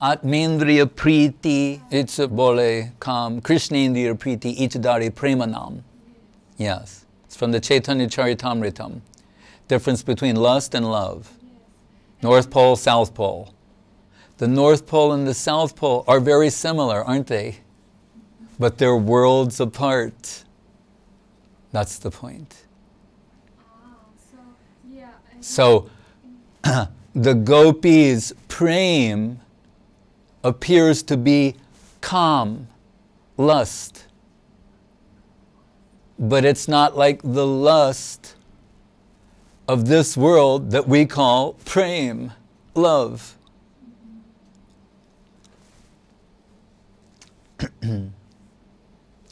Atmendriya Priti, it's bole kam, Krishnendriya Priti, Ichadari Premanam. Yes, it's from the Chaitanya Charitamritam. Difference between lust and love. North Pole, South Pole. The North Pole and the South Pole are very similar, aren't they? But they're worlds apart. That's the point. So, the gopis' prem appears to be calm, lust. But it's not like the lust of this world that we call prem, love.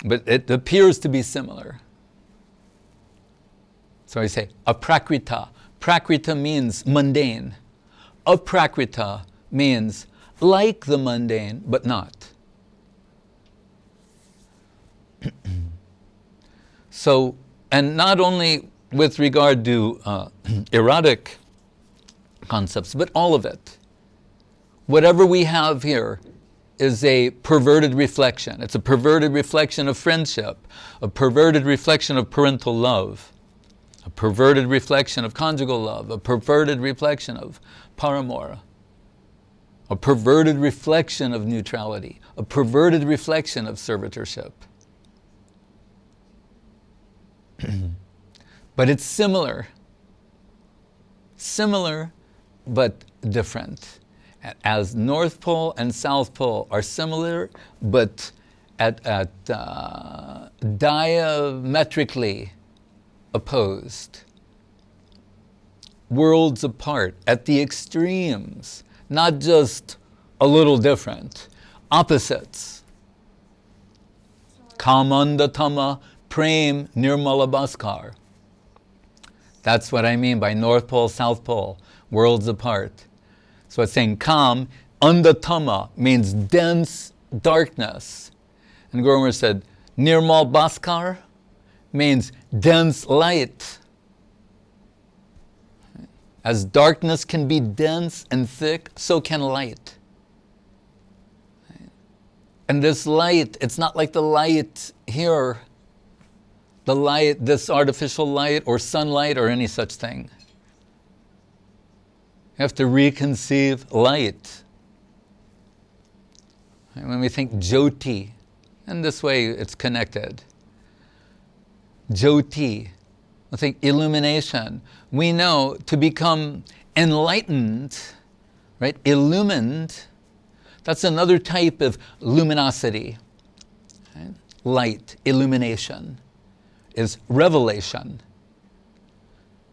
But it appears to be similar. So I say, aprakrita. Prakrita means mundane. Aprakrita means like the mundane, but not. So, and not only with regard to erotic concepts, but all of it. Whatever we have here is a perverted reflection. It's a perverted reflection of friendship, a perverted reflection of parental love, a perverted reflection of conjugal love, a perverted reflection of paramour, a perverted reflection of neutrality, a perverted reflection of servitorship. But it's similar, but different. As North Pole and South Pole are similar, but at diametrically opposed. Worlds apart, at the extremes, not just a little different, opposites. Kamandatama Prem Nirmala Bhaskar. That's what I mean by North Pole, South Pole, worlds apart. So it's saying Kam, Andatama means dense darkness. And Guru Maharaj said, Nirmal Bhaskar means dense light. As darkness can be dense and thick, so can light. And this light, it's not like the light here, the light, this artificial light or sunlight or any such thing. You have to reconceive light. And when we think Jyoti, and this way it's connected. Jyoti, I think illumination. We know to become enlightened, right? Illumined, that's another type of luminosity. Right? Light, illumination, is revelation.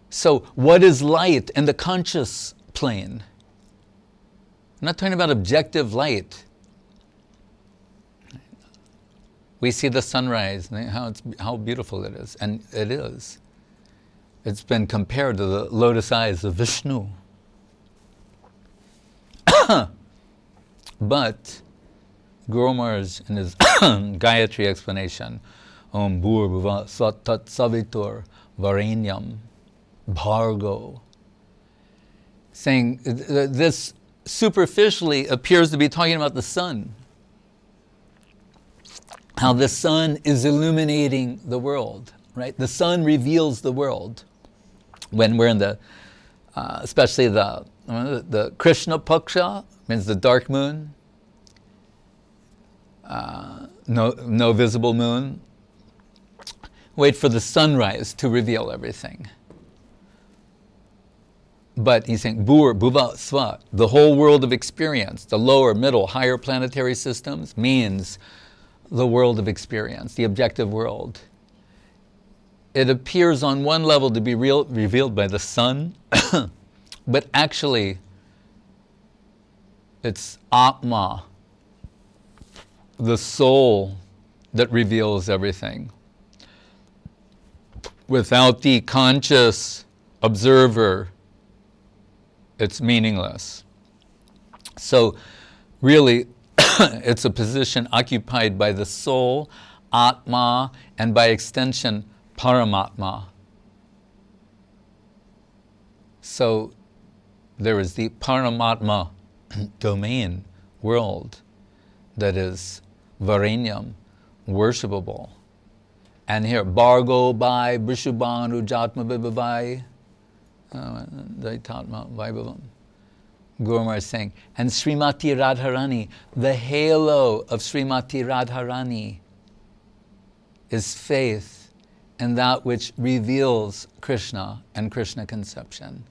So what is light in the conscious plane? I'm not talking about objective light. We see the sunrise, how beautiful it is, and it is. It's been compared to the lotus eyes of Vishnu. But Guru Maharaj, in his Gayatri explanation, Om Bhur Bhuva Sat Tat Savitur Varenyam Bhargo, saying this superficially appears to be talking about the sun. How the sun is illuminating the world, right? The sun reveals the world. When we're in the, especially the Krishna Paksha, means the dark moon, no visible moon. Wait for the sunrise to reveal everything. But he's saying, Bhur, Bhuva, Sva, the whole world of experience, the lower, middle, higher planetary systems, means the world of experience, the objective world. It appears on one level to be revealed by the sun, but actually it's Atma, the soul, that reveals everything. Without the conscious observer, it's meaningless. So really, it's a position occupied by the soul, Atma, and by extension, Paramatma. So there is the Paramatma domain world that is Varenyam, worshipable. And here, Bargo Bhai, Brishubhanu, Jatma Vibhavai, Daitatma Vaibhavam. Guru Maharaj is saying, and Srimati Radharani, the halo of Srimati Radharani is faith in that which reveals Krishna and Krishna conception.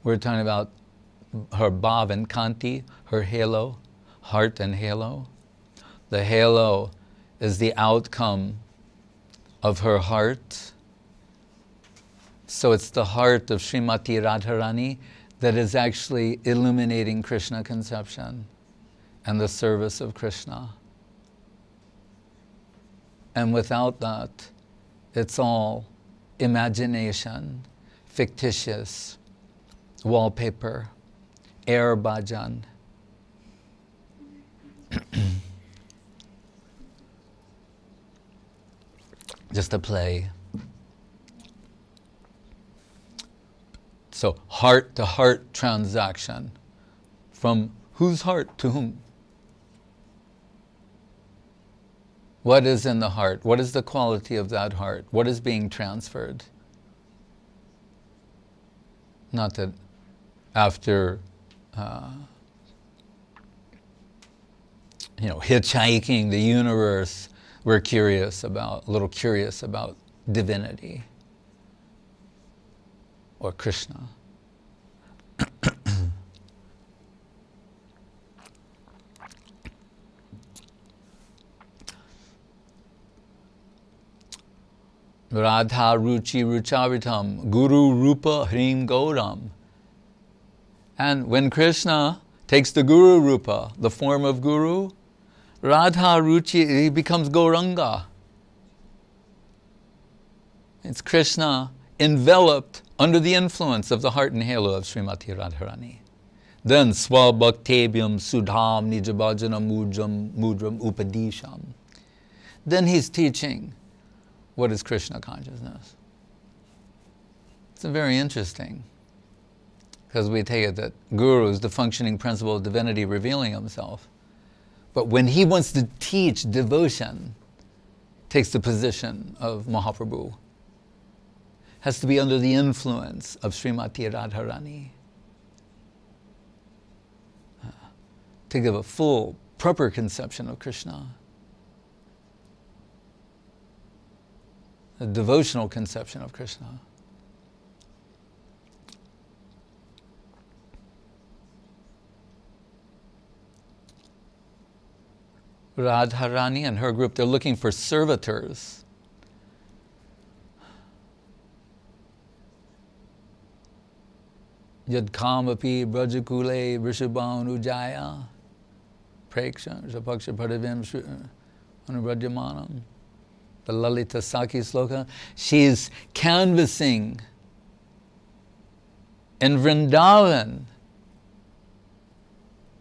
We're talking about her bhav and kanti, her halo, heart and halo. The halo is the outcome of her heart. So it's the heart of Srimati Radharani that is actually illuminating Krishna conception and the service of Krishna. And without that, it's all imagination, fictitious, wallpaper, air bhajan. Just a play. So heart-to-heart transaction. From whose heart to whom? What is in the heart? What is the quality of that heart? What is being transferred? Not that after hitchhiking the universe, we're a little curious about divinity or Krishna. Radha Ruchi Rucharitam Guru Rupa Hrim Gauram. And when Krishna takes the Guru Rupa, the form of Guru, Radha Ruchi, he becomes Gauranga. It's Krishna enveloped under the influence of the heart and halo of Srimati Radharani. Then Swabhaktebyam Sudham Nijabhajana Mudram Upadisham. Then he's teaching what is Krishna consciousness. It's very interesting, because we take it that Guru is the functioning principle of divinity revealing himself. But when he wants to teach devotion, takes the position of Mahaprabhu. Has to be under the influence of Srimati Radharani. To give a full, proper conception of Krishna. A devotional conception of Krishna. Radharani and her group, they're looking for servitors. Yad kamapi brajakule vrishabhanu jaya preksha japaksha padavim anubrajamanam. The Lalita Sakhi sloka. She's canvassing in Vrindavan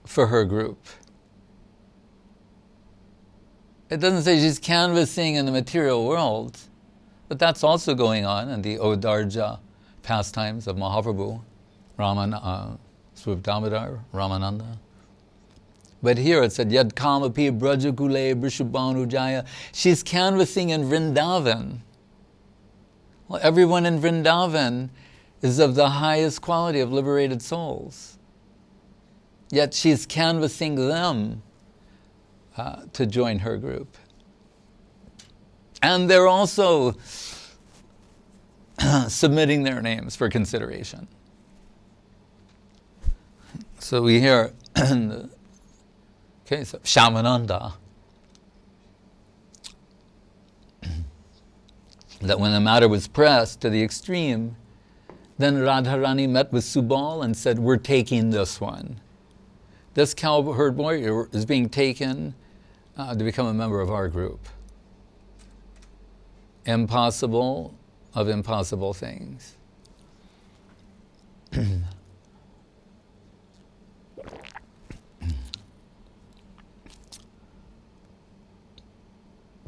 for her group. It doesn't say she's canvassing in the material world, but that's also going on in the Odarja pastimes of Mahaprabhu, Swarup Damodar, Ramananda. But here it said, Yad Kamapi Brajakule Brishabhanu Jaya. She's canvassing in Vrindavan. Well, everyone in Vrindavan is of the highest quality of liberated souls. Yet she's canvassing them to join her group. And they're also submitting their names for consideration. So we hear in the case of Shyamananda that when the matter was pressed to the extreme, then Radharani met with Subal and said, we're taking this one. This cowherd boy is being taken to become a member of our group. Impossible of impossible things.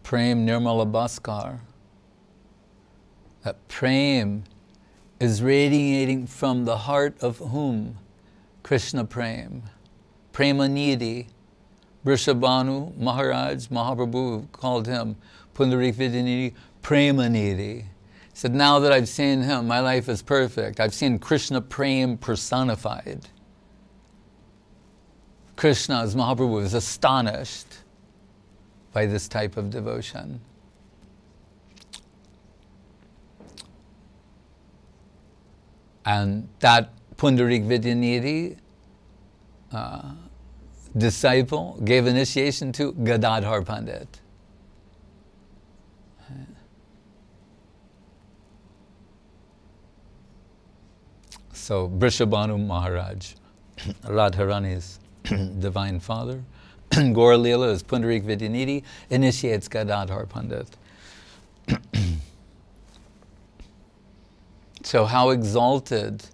Prem Nirmala Bhaskar. That Prem is radiating from the heart of whom? Krishna Prem. Premanidhi. Vrishabhanu Maharaj, Mahaprabhu called him Pundarik Vidyanidhi, Premanidhi. He said, now that I've seen him, my life is perfect. I've seen Krishna Prem personified. Krishna, as Mahaprabhu, is astonished by this type of devotion. And that Pundarik Vidyanidhi disciple gave initiation to Gadadhara Pandit. So Vrishabhanu Maharaj, Radharani's divine father, Gaur Leela is Pundarik Vidyanidhi, initiates Gadadhara Pandit. So how exalted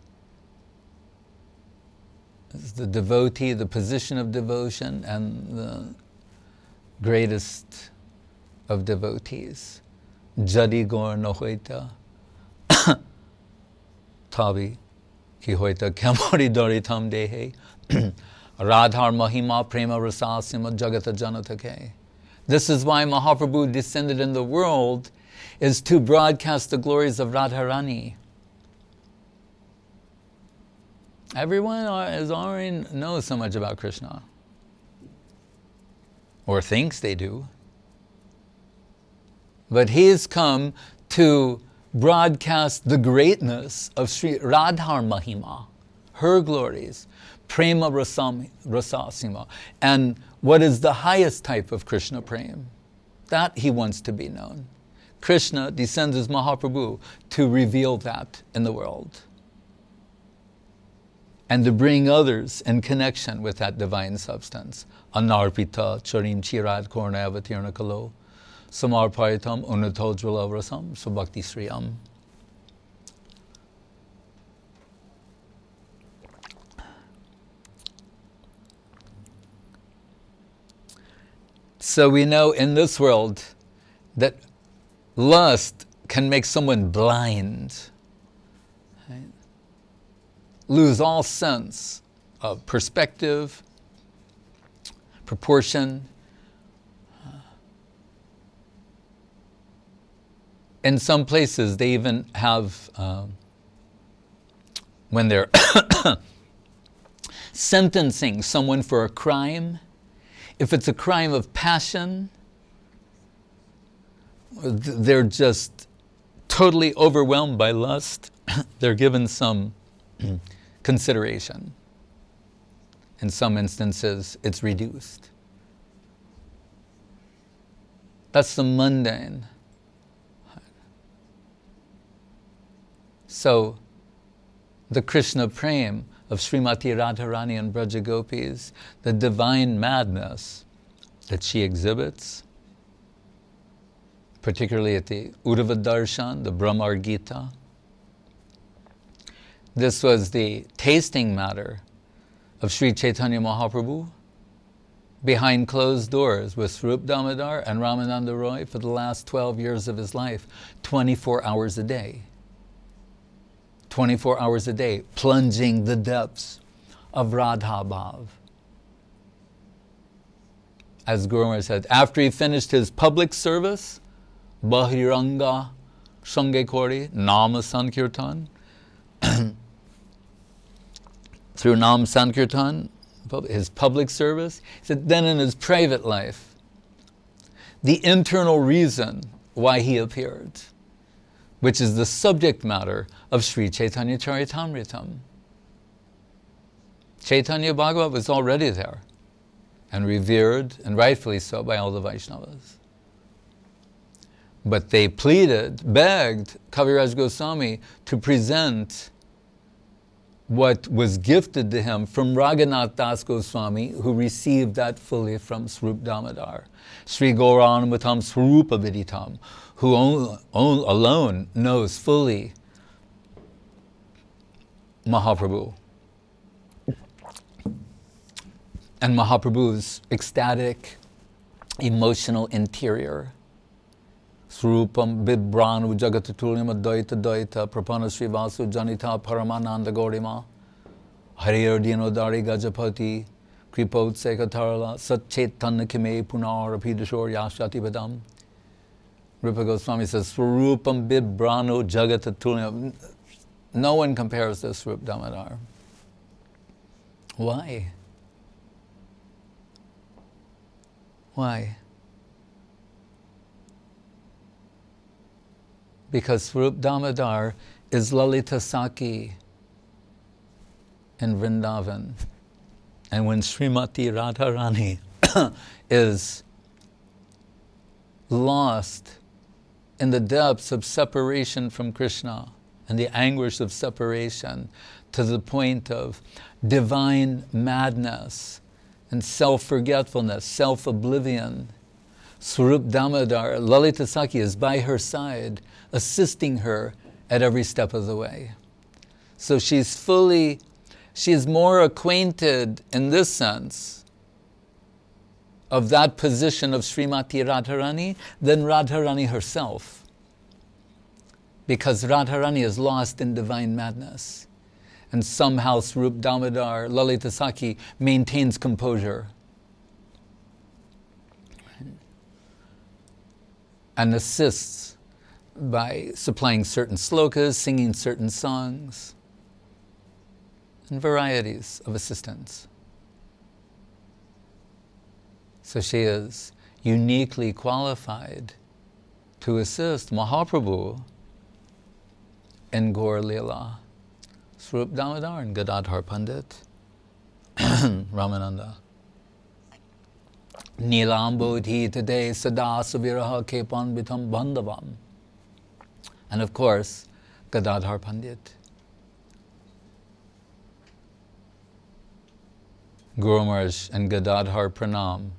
is the devotee, the position of devotion, and the greatest of devotees. Jadi Gaur Nohoita Tavi Ki Hoita Kamari Dori Tam Dehe Radhar Mahima Prema Rasasima Jagata Janatake. This is why Mahaprabhu descended in the world, is to broadcast the glories of Radharani. Everyone already knows so much about Krishna, or thinks they do. But he has come to broadcast the greatness of Sri Radhar Mahima, her glories, Prema Rasasima, and what is the highest type of Krishna Prem. That he wants to be known. Krishna descends as Mahaprabhu to reveal that in the world, and to bring others in connection with that divine substance. Anarpita charim chirad korna avatirna kalo samarparitam unatojvala rasam subhakti sriyam. So we know in this world that lust can make someone blind, right? Lose all sense of perspective, proportion. In some places, they even have, when they're sentencing someone for a crime, if it's a crime of passion, they're just totally overwhelmed by lust, they're given some consideration. In some instances, it's reduced. That's the mundane. So, the Krishna Prem of Srimati Radharani and Braja Gopis, the divine madness that she exhibits, particularly at the Uddhava Darshan, the Brahmar Gita. This was the tasting matter of Sri Chaitanya Mahaprabhu behind closed doors with Swarup Damodar and Ramananda Roy for the last 12 years of his life, 24 hours a day. 24 hours a day, plunging the depths of Radha Bhav. As Guru Maharaj said, after he finished his public service, Bahiranga Sange Kori, Nama Sankirtan, through Nam Sankirtan, his public service, he said, then in his private life, the internal reason why he appeared, which is the subject matter of Sri Chaitanya Charitamritam. Chaitanya Bhagavat was already there, and revered, and rightfully so, by all the Vaishnavas. But they pleaded, begged Kaviraj Goswami to present what was gifted to him from Raghunath Das Goswami, who received that fully from Swarup Damodar. Sri Gauranumatam Swarupa Viditam, who alone knows fully Mahaprabhu. And Mahaprabhu's ecstatic, emotional interior. Swarupam Bibranu Jagatatulyam Advaita Dvaita Prapana Srivasu Janita Paramananda Gaurima Harir Dinodari Gajapati Kripot Sekatarala Satchetanna Kime Punar Apidashor Yashati Badam. Rupa Goswami says, Swarupam Bibrano Jagatatunya. No one compares this Swarup Damodar. Why? Why? Because Swarup Damodar is Lalita Sakhi in Vrindavan. And when Srimati Radharani is lost in the depths of separation from Krishna and the anguish of separation to the point of divine madness and self-forgetfulness, self-oblivion, Swarup Damodar, Lalita Sakhi, is by her side, assisting her at every step of the way. So she is more acquainted in this sense of that position of Srimati Radharani than Radharani herself. Because Radharani is lost in divine madness. And somehow Swarup Damodar, Lalita Sakhi, maintains composure and assists by supplying certain slokas, singing certain songs, and varieties of assistance. So she is uniquely qualified to assist Mahaprabhu in Gaur Leela. Swarup Damodar and Gadadhar Pandit, Ramananda. Nilambodhi today sada saviraha kepan bitam bandhavam. And of course, Gadadhar Pandit. Guru Maharaj and Gadadhar Pranam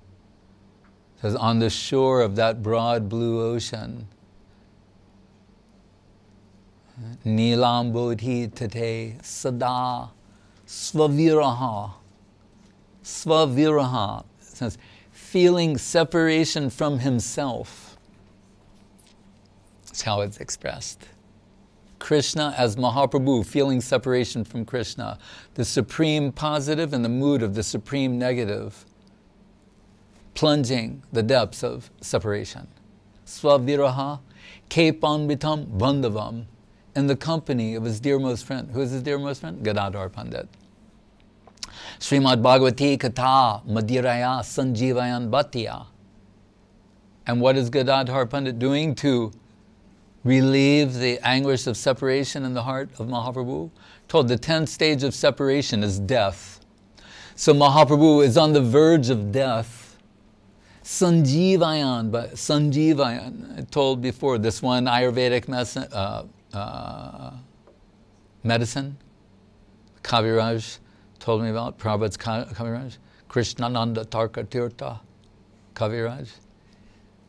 says, on the shore of that broad blue ocean, Nilambodhi tate sada svaviraha. Svaviraha says feeling separation from himself. That's how it's expressed. Krishna as Mahaprabhu, feeling separation from Krishna. The supreme positive and the mood of the supreme negative, plunging the depths of separation. Svaviraha kepanvitam bandhavam, in the company of his dearmost friend. Who is his dearmost friend? Gadadhar Pandit. Srimad Bhagavati Katha Madiraya Sanjivayan Bhattiya. And what is Gadadhar Pandit doing to relieve the anguish of separation in the heart of Mahaprabhu? Told the 10th stage of separation is death. So Mahaprabhu is on the verge of death. Sanjivayan, Sanjivayan, I told before, this one Ayurvedic medicine, Kaviraj told me about, Prabhupada's Kaviraj, Krishnananda Tarka Tirtha, Kaviraj.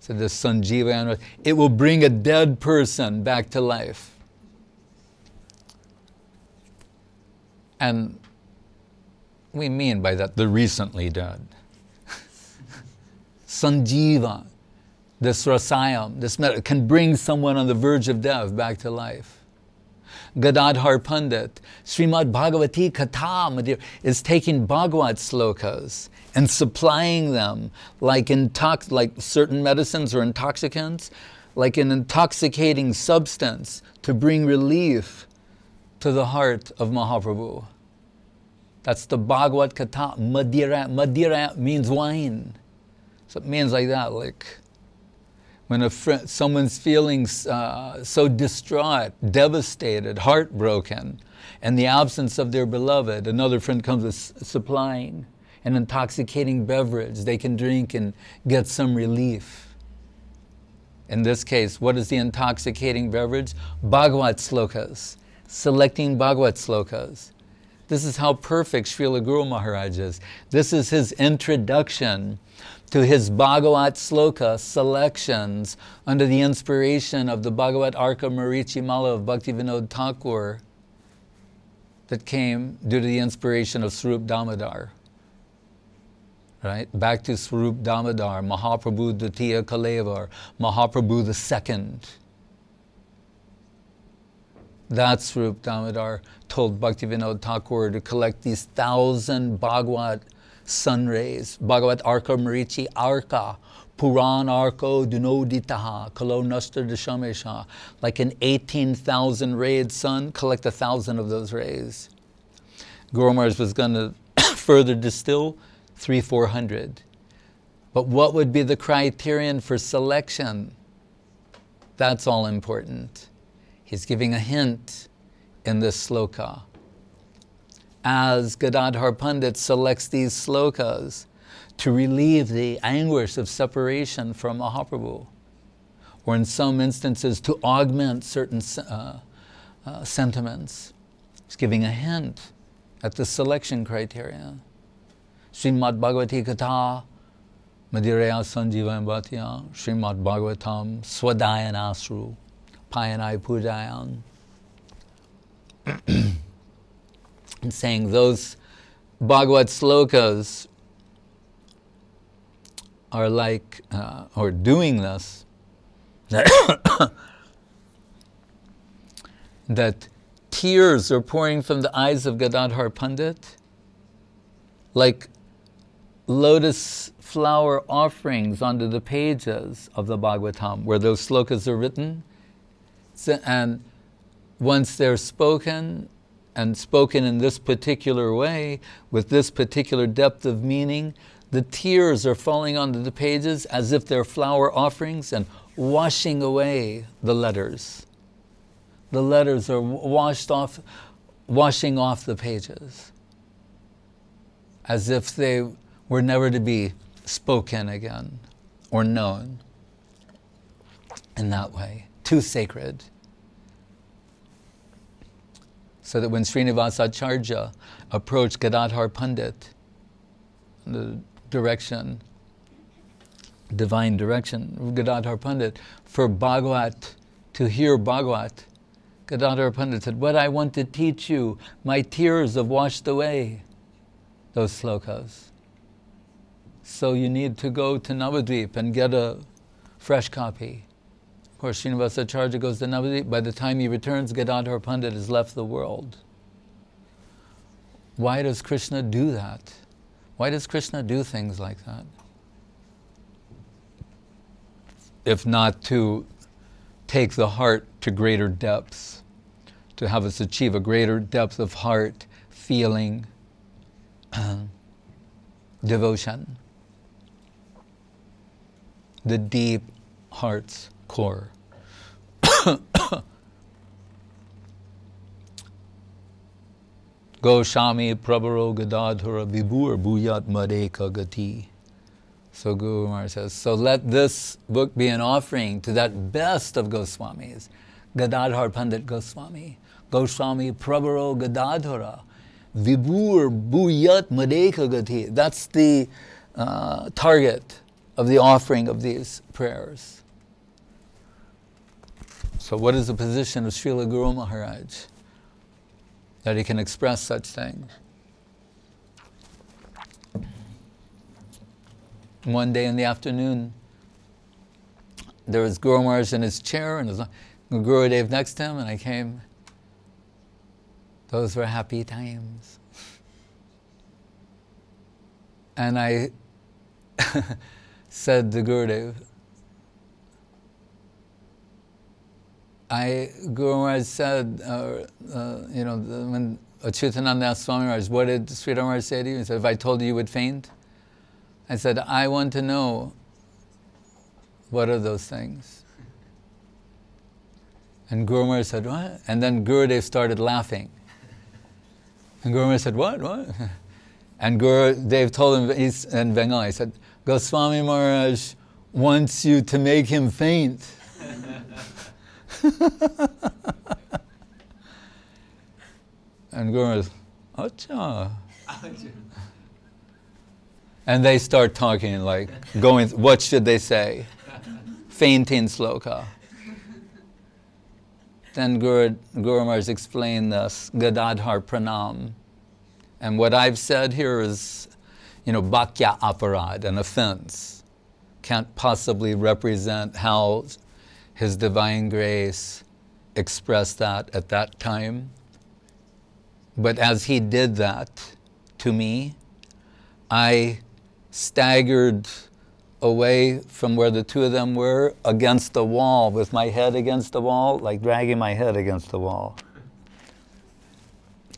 So the Sanjivayan, it will bring a dead person back to life. And we mean by that the recently dead. Sanjiva, this rasayam, this can bring someone on the verge of death back to life. Gadadhar Pandit, Srimad Bhagavati Katha is taking Bhagavat slokas and supplying them like certain medicines or intoxicants, like an intoxicating substance to bring relief to the heart of Mahaprabhu. That's the Bhagavat Katha. Madira. Madira means wine. So it means like that, like when someone's feeling so distraught, devastated, heartbroken, and the absence of their beloved, another friend comes with supplying an intoxicating beverage they can drink and get some relief. In this case, what is the intoxicating beverage? Bhagavat slokas, selecting Bhagavat slokas. This is how perfect Srila Guru Maharaj is. This is his introduction to his Bhagavat sloka selections under the inspiration of the Bhagavat Arka Marichi Mala of Bhaktivinoda Thakur that came due to the inspiration of Swarup Damodar. Right? Back to Swarup Damodar, Mahaprabhu Dutiya Kalevar, Mahaprabhu the second. That Swarup Damodar told Bhaktivinoda Thakur to collect these 1,000 Bhagavat sun rays. Bhagavat Arka Marichi Arka, Puran Arko Dunoditaha, Kalo Nastar Dashamesha. Like an 18,000 rayed sun, collect 1,000 of those rays. Guru Maharaj was going to further distill 300-400. But what would be the criterion for selection? That's all important. He's giving a hint in this sloka. As Gadadhar Pandit selects these slokas to relieve the anguish of separation from Mahaprabhu, or in some instances to augment certain sentiments, he's giving a hint at the selection criteria. Srimad Bhagavati Katha Madiraya Sanjivam Bhatya Srimad Bhagavatam Swadayan Asru Payanai Pujayan. And saying those Bhagavat slokas are like, or doing this, that tears are pouring from the eyes of Gadadhar Pandit, like lotus flower offerings onto the pages of the Bhagavatam, where those slokas are written. And once they're spoken, and spoken in this particular way, with this particular depth of meaning, the tears are falling onto the pages as if they're flower offerings and washing away the letters. The letters are washing off the pages, as if they were never to be spoken again or known in that way. Too sacred. So that when Srinivasacharya approached Gadadhar Pandit, the direction, divine direction, Gadadhar Pandit, for Bhagavat, to hear Bhagavat, Gadadhar Pandit said, what I want to teach you, my tears have washed away those slokas. So you need to go to Navadvip and get a fresh copy. Of course, Srinivasacharya goes to Navadvip. By the time he returns, Gadadhar Pandit has left the world. Why does Krishna do that? Why does Krishna do things like that? If not to take the heart to greater depths, to have us achieve a greater depth of heart, feeling, devotion. The deep heart's core. Goswami Prabharo Gadadhara Vibhur Bhuyat Madeka Gati. So Guru Maharaj says, so let this book be an offering to that best of Goswamis, Gadadhar Pandit Goswami. Goswami Prabharo Gadadhara Vibhur Bhuyat Madeka Gati. That's the target of the offering of these prayers. So what is the position of Srila Guru Maharaj? That he can express such things. One day in the afternoon, there was Guru Maharaj in his chair and his Gurudev next to him, and I came. Those were happy times. And I said to Gurudev, Guru Maharaj said, when Achyutananda Swami Maharaj, what did Sridhar Maharaj say to you? He said, if I told you, you would faint. I said, I want to know, what are those things? And Guru Maharaj said, what? And then Gurudev started laughing. And Guru Maharaj said, what? And Gurudev told him in Bengal, he said, Goswami Maharaj wants you to make him faint. And Guru says, Acha. And they start talking like, what should they say? Fainting sloka. Then Guru Maharaj explained this, Gadadhar Pranam. And what I've said here is, Bhakya Aparad, an offense. Can't possibly represent how His divine grace expressed that at that time. But as He did that to me, I staggered away from where the two of them were, against the wall, with my head against the wall, like dragging my head against the wall.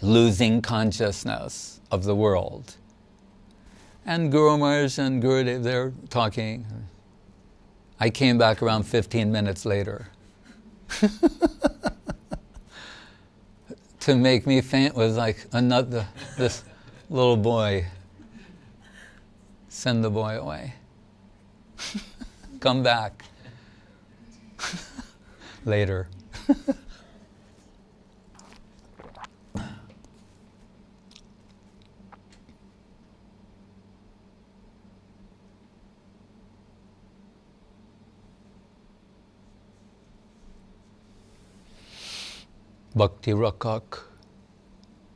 Losing consciousness of the world. And Guru Maharaj and Gurudev, they're talking. I came back around 15 minutes later. To make me faint was like this little boy. Send the boy away. Come back. Later. Bhakti Rakak,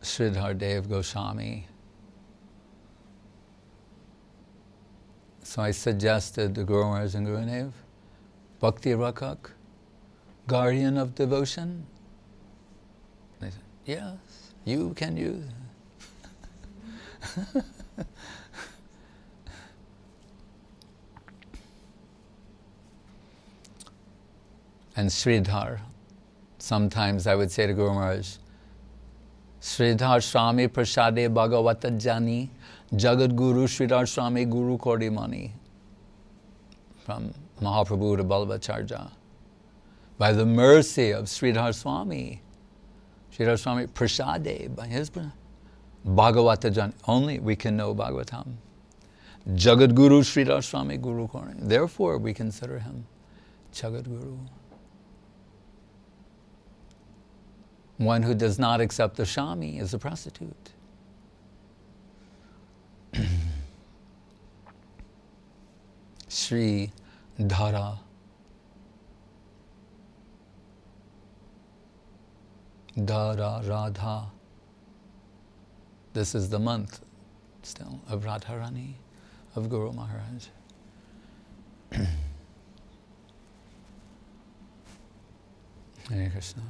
Sridhar Dev Goswami. So I suggested to Guru Maharaj and Gurudev, Bhakti Rakak, guardian of devotion? They said, yes, you can use it. And Sridhar, sometimes I would say to Guru Maharaj, Sridhar Swami Prasade Bhagavata Jani Jagat Guru Sridhar Swami Guru Kodimani, from Mahaprabhu to Balabacharya. By the mercy of Sridhar Swami Prasade, by his Bhagavata Jani, only we can know Bhagavatam. Jagat Guru Sridhar Swami Guru Kodimani. Therefore we consider him Jagat Guru. One who does not accept the Shami is a prostitute. Sri Dhara. Dhara Radha. This is the month still of Radharani, of Guru Maharaj. Hare Krishna.